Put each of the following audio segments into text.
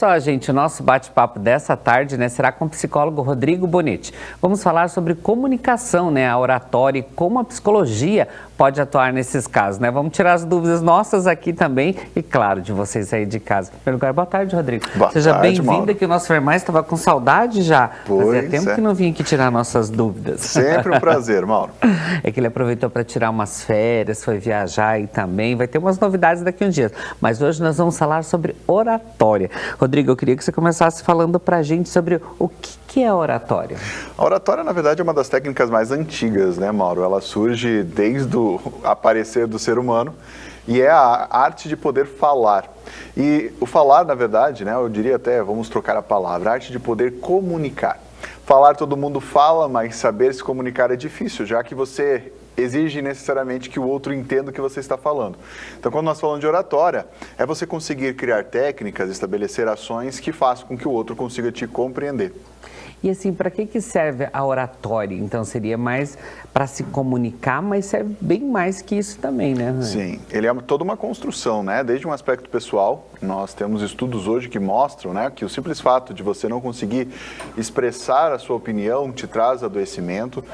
Só, gente, o nosso bate-papo dessa tarde, será com o psicólogo Rodrigo Bonete. Vamos falar sobre comunicação, a oratória e como a psicologia pode atuar nesses casos, Vamos tirar as dúvidas nossas aqui também e, claro, de vocês aí de casa. Em primeiro lugar, boa tarde, Rodrigo. Seja bem-vindo aqui. O nosso Fermais estava com saudade já. Fazia tempo que não vinha aqui tirar nossas dúvidas. Sempre um prazer, Mauro. É que ele aproveitou para tirar umas férias, foi viajar aí também. Vai ter umas novidades daqui a uns dias. Mas hoje nós vamos falar sobre oratória. Rodrigo, eu queria que você começasse falando para a gente sobre o que é oratória. A oratória, na verdade, é uma das técnicas mais antigas, Mauro? Ela surge desde o aparecer do ser humano e é a arte de poder falar. E o falar, na verdade, eu diria até, vamos trocar a palavra, a arte de poder comunicar. Falar todo mundo fala, mas saber se comunicar é difícil, já que você exige necessariamente que o outro entenda o que você está falando. Então, quando nós falamos de oratória, é você conseguir criar técnicas, estabelecer ações que façam com que o outro consiga te compreender. E assim, para que serve a oratória? Então, seria mais para se comunicar, mas serve bem mais que isso também, Sim, ele é toda uma construção, Desde um aspecto pessoal, nós temos estudos hoje que mostram, que o simples fato de você não conseguir expressar a sua opinião te traz adoecimento.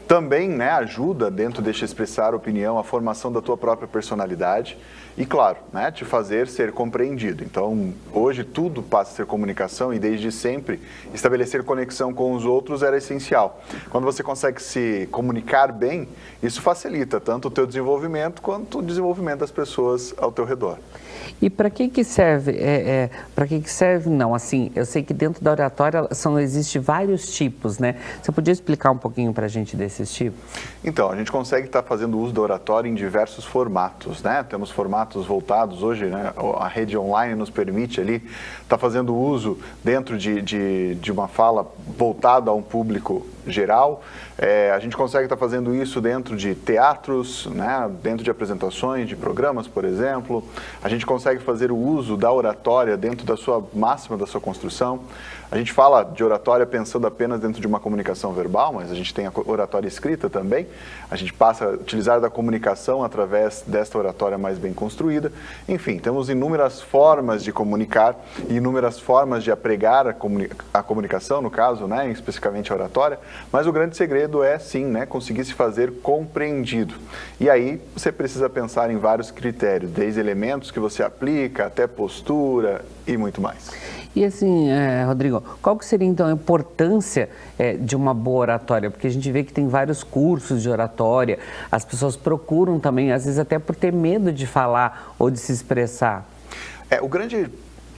Também ajuda, dentro deste expressar opinião, a formação da tua própria personalidade e, claro, te fazer ser compreendido. Então, hoje tudo passa a ser comunicação e, desde sempre, estabelecer conexão com os outros era essencial. Quando você consegue se comunicar bem, isso facilita tanto o teu desenvolvimento quanto o desenvolvimento das pessoas ao teu redor. E para que serve? Para que serve? Não, assim, eu sei que dentro da oratória existem vários tipos, Você podia explicar um pouquinho para a gente desses tipos? Então, a gente consegue estar fazendo uso da oratória em diversos formatos, Temos formatos voltados hoje, A rede online nos permite ali estar fazendo uso dentro de uma fala voltada a um público geral. A gente consegue estar fazendo isso dentro de teatros, dentro de apresentações, de programas, por exemplo. A gente consegue fazer o uso da oratória dentro da sua máxima, da sua construção. A gente fala de oratória pensando apenas dentro de uma comunicação verbal, mas a gente tem a oratória escrita também. A gente passa a utilizar da comunicação através desta oratória mais bem construída. Enfim, temos inúmeras formas de comunicar e inúmeras formas de apregar a comunicação, no caso, especificamente a oratória. Mas o grande segredo é, sim, conseguir se fazer compreendido. E aí você precisa pensar em vários critérios, desde elementos que você aplica, até postura e muito mais. E assim, Rodrigo, qual que seria então a importância de uma boa oratória? Porque a gente vê que tem vários cursos de oratória, as pessoas procuram também, às vezes até por ter medo de falar ou de se expressar. O grande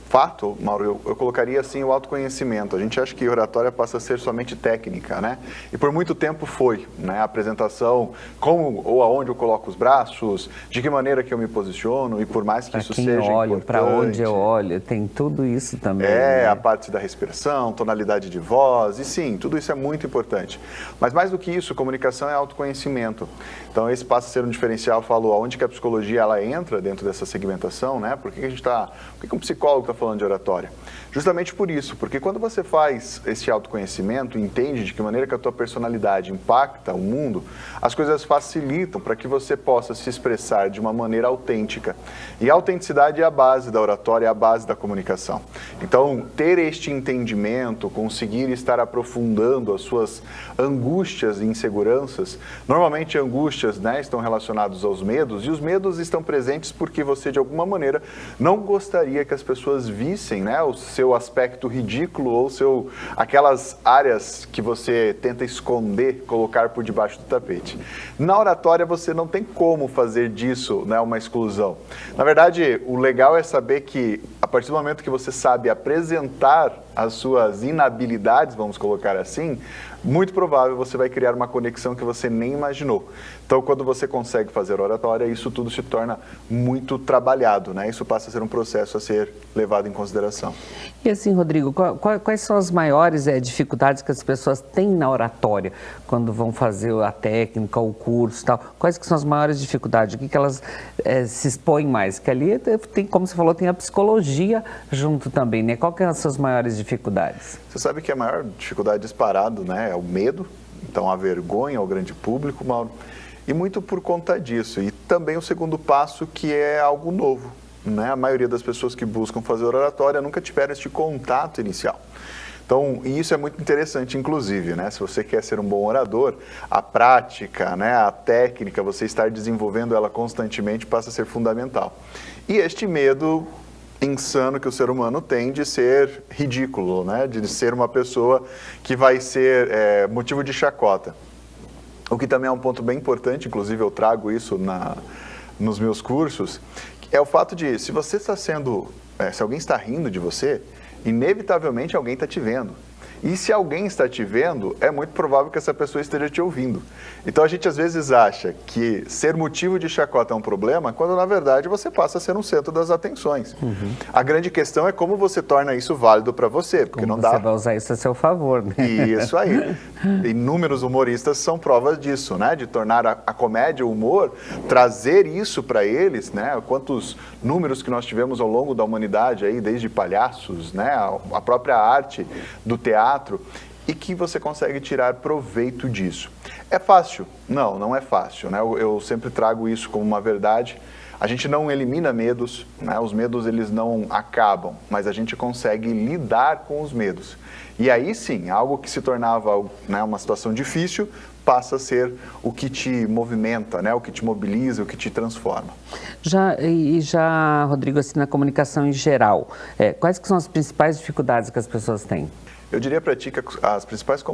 fato, Mauro, eu colocaria assim o autoconhecimento. A gente acha que oratória passa a ser somente técnica, E por muito tempo foi, A apresentação, como ou aonde eu coloco os braços, de que maneira que eu me posiciono, e por mais que isso seja importante. Para onde eu olho, tem tudo isso também. A parte da respiração, tonalidade de voz, e sim, tudo isso é muito importante. Mas mais do que isso, comunicação é autoconhecimento. Então esse passa a ser um diferencial, falo, aonde que a psicologia ela entra dentro dessa segmentação, Por que um psicólogo está falando de oratória? Justamente por isso, porque quando você faz esse autoconhecimento, entende de que maneira que a tua personalidade impacta o mundo, as coisas facilitam para que você possa se expressar de uma maneira autêntica. E a autenticidade é a base da oratória, é a base da comunicação. Então, ter este entendimento, conseguir estar aprofundando as suas angústias e inseguranças, normalmente angústias, estão relacionadas aos medos, e os medos estão presentes porque você, de alguma maneira, não gostaria que as pessoas vissem, o seu aspecto ridículo ou aquelas áreas que você tenta esconder, colocar por debaixo do tapete. Na oratória, você não tem como fazer disso, uma exclusão. Na verdade, o legal é saber que, a partir do momento que você sabe apresentar as suas inabilidades, vamos colocar assim, muito provável você vai criar uma conexão que você nem imaginou. Então, quando você consegue fazer oratória, isso tudo se torna muito trabalhado, Isso passa a ser um processo a ser levado em consideração. E assim, Rodrigo, quais são as maiores dificuldades que as pessoas têm na oratória, quando vão fazer a técnica, o curso e tal? Quais que são as maiores dificuldades? O que elas se expõem mais? Que ali, tem, como você falou, tem a psicologia junto também, Qual que são as suas maiores dificuldades? Você sabe que a maior dificuldade disparado, é o medo, então a vergonha ao grande público, Mauro, e muito por conta disso. E também o segundo passo, que é algo novo. né, a maioria das pessoas que buscam fazer oratória nunca tiveram este contato inicial. Então, e isso é muito interessante, inclusive, né? Se você quer ser um bom orador, a prática, né, a técnica, você estar desenvolvendo ela constantemente passa a ser fundamental. E este medo insano que o ser humano tem de ser ridículo, né? De ser uma pessoa que vai ser motivo de chacota. O que também é um ponto bem importante, inclusive eu trago isso nos meus cursos, é o fato de, se você está sendo, se alguém está rindo de você, inevitavelmente alguém está te vendo. E se alguém está te vendo, é muito provável que essa pessoa esteja te ouvindo. Então a gente às vezes acha que ser motivo de chacota é um problema, quando na verdade você passa a ser um centro das atenções. A grande questão é como você torna isso válido para você, porque como não dá. Você vai usar isso a seu favor, né? Isso aí. Inúmeros humoristas são provas disso, né? De tornar a comédia, o humor, trazer isso para eles, né? Quantos números que nós tivemos ao longo da humanidade aí, desde palhaços, né? A própria arte do teatro, e que você consegue tirar proveito disso. É fácil? Não, não é fácil, né? Eu sempre trago isso como uma verdade. A gente não elimina medos, né? Os medos eles não acabam, mas a gente consegue lidar com os medos. E aí sim, algo que se tornava, né, uma situação difícil passa a ser o que te movimenta, né? O que te mobiliza, o que te transforma. Já, Rodrigo, assim, na comunicação em geral, quais que são as principais dificuldades que as pessoas têm? Eu diria para ti que as principais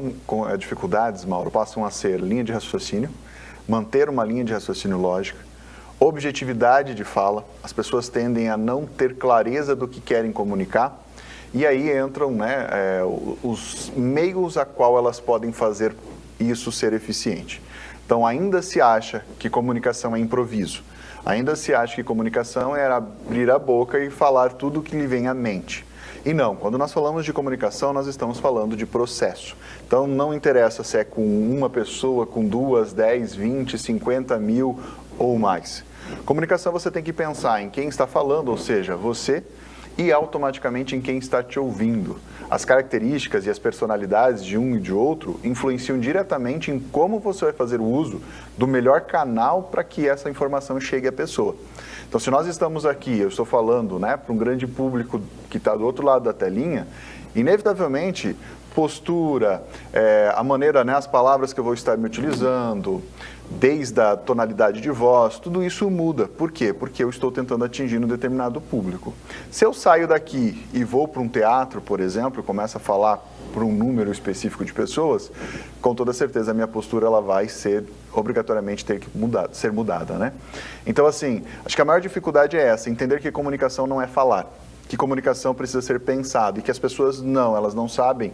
dificuldades, Mauro, passam a ser linha de raciocínio, manter uma linha de raciocínio lógica, objetividade de fala. As pessoas tendem a não ter clareza do que querem comunicar, e aí entram, né, os meios a qual elas podem fazer isso ser eficiente. Então, ainda se acha que comunicação é improviso, ainda se acha que comunicação é abrir a boca e falar tudo o que lhe vem à mente. E não, quando nós falamos de comunicação, nós estamos falando de processo. Então, não interessa se é com uma pessoa, com 2, 10, 20, 50 mil ou mais. Comunicação você tem que pensar em quem está falando, ou seja, você, e automaticamente em quem está te ouvindo. As características e as personalidades de um e de outro influenciam diretamente em como você vai fazer o uso do melhor canal para que essa informação chegue à pessoa. Então, se nós estamos aqui, eu estou falando, né, para um grande público que está do outro lado da telinha, inevitavelmente, postura, a maneira, né, as palavras que eu vou estar me utilizando, desde a tonalidade de voz, tudo isso muda. Por quê? Porque eu estou tentando atingir um determinado público. Se eu saio daqui e vou para um teatro, por exemplo, e começo a falar para um número específico de pessoas, com toda certeza a minha postura ela vai ser obrigatoriamente ser mudada, né? Então, assim, acho que a maior dificuldade é essa, entender que comunicação não é falar, que comunicação precisa ser pensada e que as pessoas elas não sabem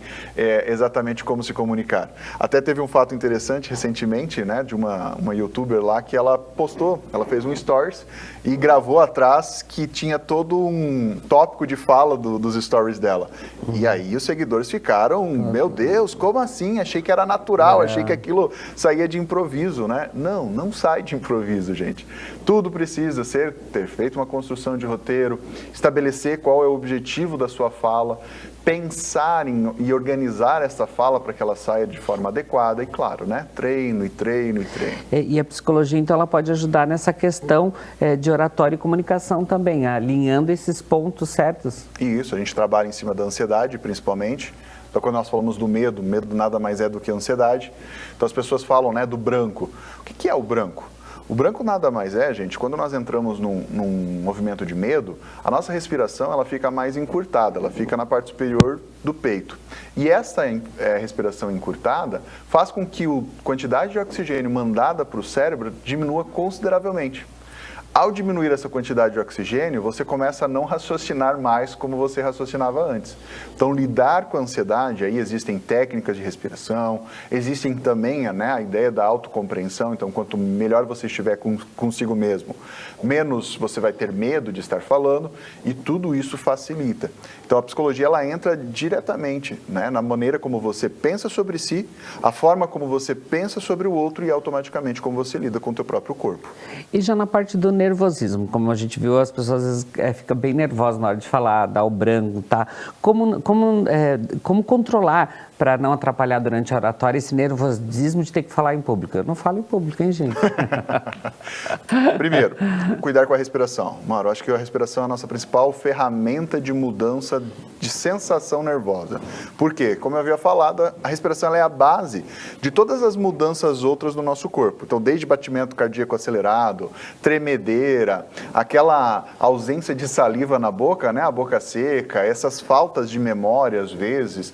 exatamente como se comunicar. Até teve um fato interessante recentemente, né, de uma youtuber lá que ela fez um stories e gravou atrás que tinha todo um tópico de fala dos stories dela. E aí os seguidores ficaram, meu Deus, como assim? Achei que era natural, achei que aquilo saía de improviso, né? Não sai de improviso, gente. Tudo precisa ter feito uma construção de roteiro, estabelecer qual é o objetivo da sua fala, pensar e organizar essa fala para que ela saia de forma adequada e, claro, né, treino e treino e treino. E a psicologia, então, ela pode ajudar nessa questão de oratória e comunicação também, alinhando esses pontos certos? Isso, a gente trabalha em cima da ansiedade, principalmente. Então, quando nós falamos do medo nada mais é do que a ansiedade. Então, as pessoas falam, né, do branco. O que é o branco? O branco nada mais é, gente, quando nós entramos num movimento de medo, a nossa respiração ela fica mais encurtada, ela fica na parte superior do peito. E essa respiração encurtada faz com que a quantidade de oxigênio mandada para o cérebro diminua consideravelmente. Ao diminuir essa quantidade de oxigênio, você começa a não raciocinar mais como você raciocinava antes. Então, lidar com a ansiedade, aí existem técnicas de respiração, existem também, né, a ideia da autocompreensão. Então, quanto melhor você estiver consigo mesmo, menos você vai ter medo de estar falando e tudo isso facilita. Então, a psicologia ela entra diretamente, né, na maneira como você pensa sobre si, a forma como você pensa sobre o outro e automaticamente como você lida com o teu próprio corpo. E já na parte do nervosismo. Como a gente viu, as pessoas às vezes ficam bem nervosas na hora de falar, dá o branco, tá? Como controlar para não atrapalhar durante a oratória esse nervosismo de ter que falar em público? Eu não falo em público, hein, gente? Primeiro, cuidar com a respiração. Mauro, acho que a respiração é a nossa principal ferramenta de mudança de sensação nervosa. Por quê? Como eu havia falado, a respiração ela é a base de todas as mudanças outras no nosso corpo. Então, desde batimento cardíaco acelerado, tremedeira, aquela ausência de saliva na boca, né? A boca seca, essas faltas de memória às vezes,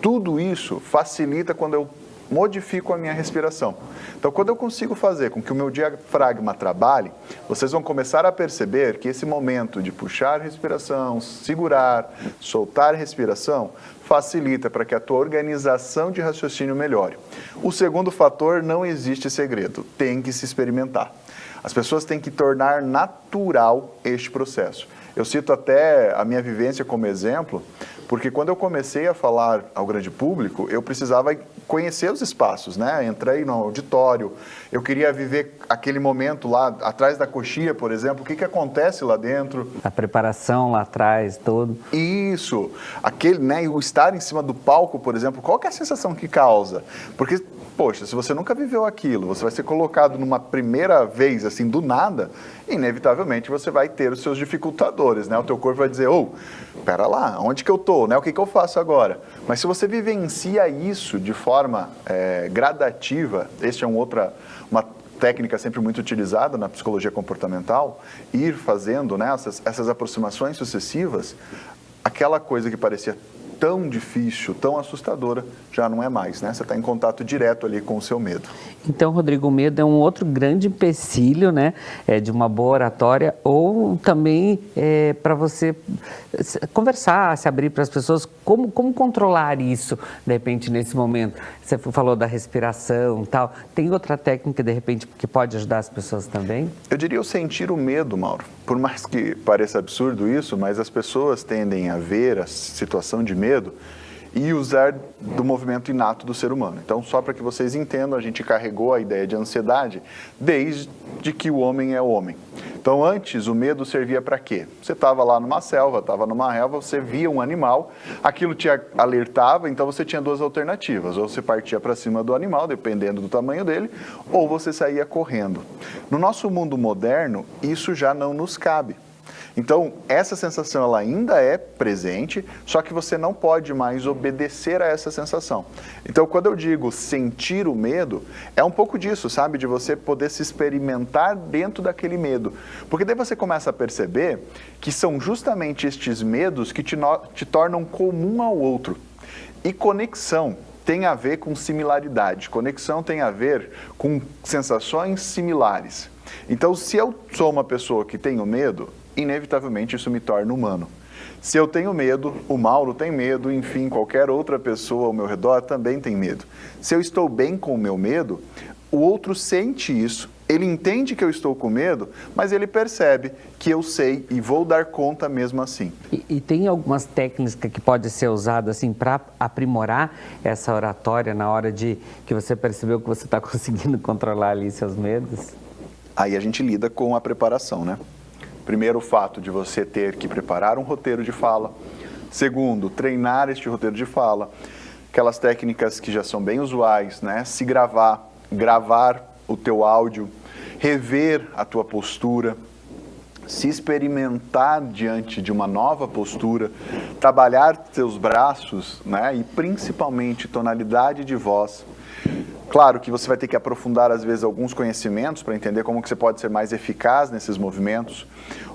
tudo isso facilita quando eu modifico a minha respiração. Então, quando eu consigo fazer com que o meu diafragma trabalhe, vocês vão começar a perceber que esse momento de puxar a respiração, segurar, soltar a respiração, facilita para que a tua organização de raciocínio melhore. O segundo fator, não existe segredo, tem que se experimentar. As pessoas têm que tornar natural este processo. Eu cito até a minha vivência como exemplo, porque quando eu comecei a falar ao grande público, eu precisava conhecer os espaços, né? Entrei no auditório, eu queria viver aquele momento lá atrás da coxia, por exemplo, o que acontece lá dentro. A preparação lá atrás, tudo. Isso, aquele, né? O estar em cima do palco, por exemplo, qual que é a sensação que causa? Porque, poxa, se você nunca viveu aquilo, você vai ser colocado numa primeira vez, assim, do nada, inevitavelmente você vai ter os seus dificultadores, né? O teu corpo vai dizer, pera lá, onde que eu tô, né? O que eu faço agora? Mas se você vivencia isso de forma gradativa, este é uma técnica sempre muito utilizada na psicologia comportamental, ir fazendo, né, essas aproximações sucessivas, aquela coisa que parecia tão difícil, tão assustadora, já não é mais, né? Você está em contato direto ali com o seu medo. Então, Rodrigo, o medo é um outro grande empecilho, né, de uma boa oratória, ou também para você conversar, se abrir para as pessoas, como controlar isso, de repente, nesse momento? Você falou da respiração e tal, tem outra técnica, de repente, que pode ajudar as pessoas também? Eu diria o sentir o medo, Mauro. Por mais que pareça absurdo isso, mas as pessoas tendem a ver a situação de medo e usar do movimento inato do ser humano. Então, só para que vocês entendam, a gente carregou a ideia de ansiedade desde que o homem é o homem. Então, antes, o medo servia para quê? Você estava lá numa selva, estava numa relva, você via um animal, aquilo te alertava, então você tinha duas alternativas. Ou você partia para cima do animal, dependendo do tamanho dele, ou você saía correndo. No nosso mundo moderno, isso já não nos cabe. Então, essa sensação ela ainda é presente, só que você não pode mais obedecer a essa sensação. Então, quando eu digo sentir o medo, é um pouco disso, sabe? De você poder se experimentar dentro daquele medo. Porque daí você começa a perceber que são justamente estes medos que te tornam comum ao outro. E conexão tem a ver com similaridade. Conexão tem a ver com sensações similares. Então, se eu sou uma pessoa que tenho medo, inevitavelmente isso me torna humano. Se eu tenho medo, o Mauro tem medo, enfim, qualquer outra pessoa ao meu redor também tem medo. Se eu estou bem com o meu medo, o outro sente isso, ele entende que eu estou com medo, mas ele percebe que eu sei e vou dar conta mesmo assim. E tem algumas técnicas que podem ser usadas assim, para aprimorar essa oratória na hora de que você percebeu que você está conseguindo controlar ali seus medos? Aí a gente lida com a preparação, né? Primeiro, o fato de você ter que preparar um roteiro de fala. Segundo, treinar este roteiro de fala. Aquelas técnicas que já são bem usuais, né? Se gravar o teu áudio, rever a tua postura, se experimentar diante de uma nova postura, trabalhar teus braços, né? E principalmente tonalidade de voz. Claro que você vai ter que aprofundar, às vezes, alguns conhecimentos para entender como que você pode ser mais eficaz nesses movimentos.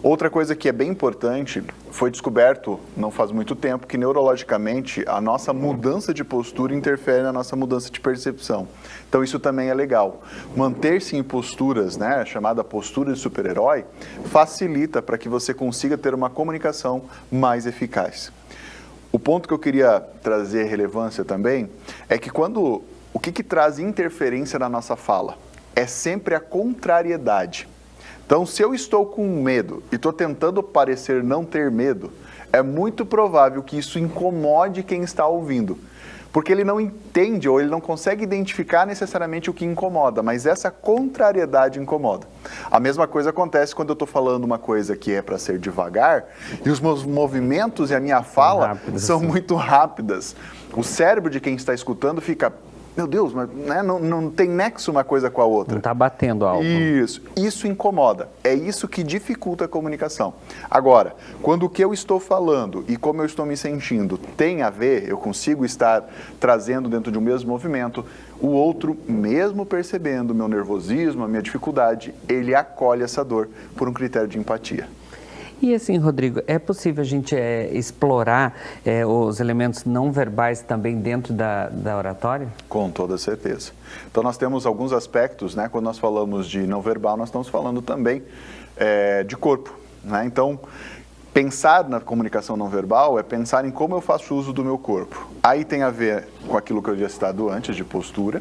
Outra coisa que é bem importante, foi descoberto não faz muito tempo, que neurologicamente a nossa mudança de postura interfere na nossa mudança de percepção. Então isso também é legal. Manter-se em posturas, né, chamada postura de super-herói, facilita para que você consiga ter uma comunicação mais eficaz. O ponto que eu queria trazer relevância também é que o que traz interferência na nossa fala? É sempre a contrariedade. Então, se eu estou com medo e estou tentando parecer não ter medo, é muito provável que isso incomode quem está ouvindo. Porque ele não entende ou ele não consegue identificar necessariamente o que incomoda, mas essa contrariedade incomoda. A mesma coisa acontece quando eu estou falando uma coisa que é para ser devagar e os meus movimentos e a minha fala são muito rápidas. O cérebro de quem está escutando fica... Meu Deus, mas né, não tem nexo uma coisa com a outra. Não está batendo algo. Isso incomoda. É isso que dificulta a comunicação. Agora, quando o que eu estou falando e como eu estou me sentindo tem a ver, eu consigo estar trazendo dentro de um mesmo movimento, o outro, mesmo percebendo o meu nervosismo, a minha dificuldade, ele acolhe essa dor por um critério de empatia. E assim, Rodrigo, é possível a gente explorar os elementos não verbais também dentro da oratória? Com toda certeza. Então, nós temos alguns aspectos, né? Quando nós falamos de não verbal, nós estamos falando também de corpo, né? Então, pensar na comunicação não verbal é pensar em como eu faço uso do meu corpo. Aí tem a ver com aquilo que eu havia citado antes, de postura.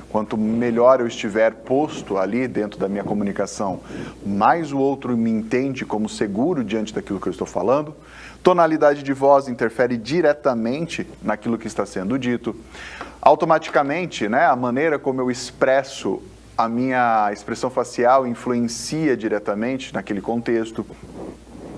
Quanto melhor eu estiver posto ali dentro da minha comunicação, mais o outro me entende como seguro diante daquilo que eu estou falando. Tonalidade de voz interfere diretamente naquilo que está sendo dito. Automaticamente, né, a maneira como eu expresso a minha expressão facial influencia diretamente naquele contexto.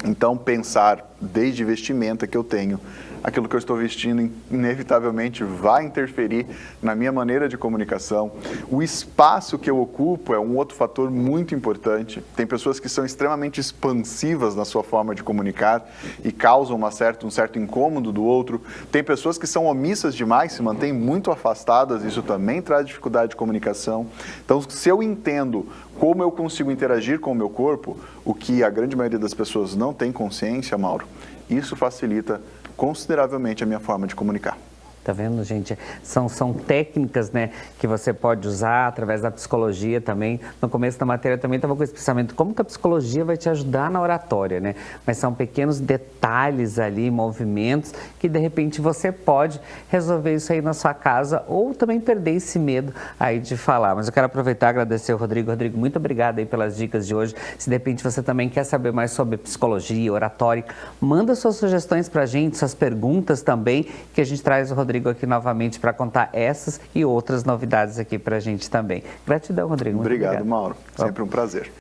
Então, pensar desde vestimenta que eu tenho, aquilo que eu estou vestindo inevitavelmente vai interferir na minha maneira de comunicação. O espaço que eu ocupo é um outro fator muito importante. Tem pessoas que são extremamente expansivas na sua forma de comunicar e causam um certo incômodo do outro. Tem pessoas que são omissas demais, se mantêm muito afastadas, isso também traz dificuldade de comunicação. Então, se eu entendo como eu consigo interagir com o meu corpo, o que a grande maioria das pessoas não tem consciência, Mauro, isso facilita consideravelmente a minha forma de comunicar. Tá vendo, gente? São técnicas, né, que você pode usar através da psicologia também. No começo da matéria também estava com esse pensamento, como que a psicologia vai te ajudar na oratória, né? Mas são pequenos detalhes ali, movimentos, que de repente você pode resolver isso aí na sua casa ou também perder esse medo aí de falar. Mas eu quero aproveitar e agradecer o Rodrigo. Rodrigo, muito obrigado aí pelas dicas de hoje. Se de repente você também quer saber mais sobre psicologia, oratória, manda suas sugestões pra gente, suas perguntas também, que a gente traz o Rodrigo aqui novamente para contar essas e outras novidades aqui para a gente também. Gratidão, Rodrigo. Obrigado, Mauro. Sempre um prazer.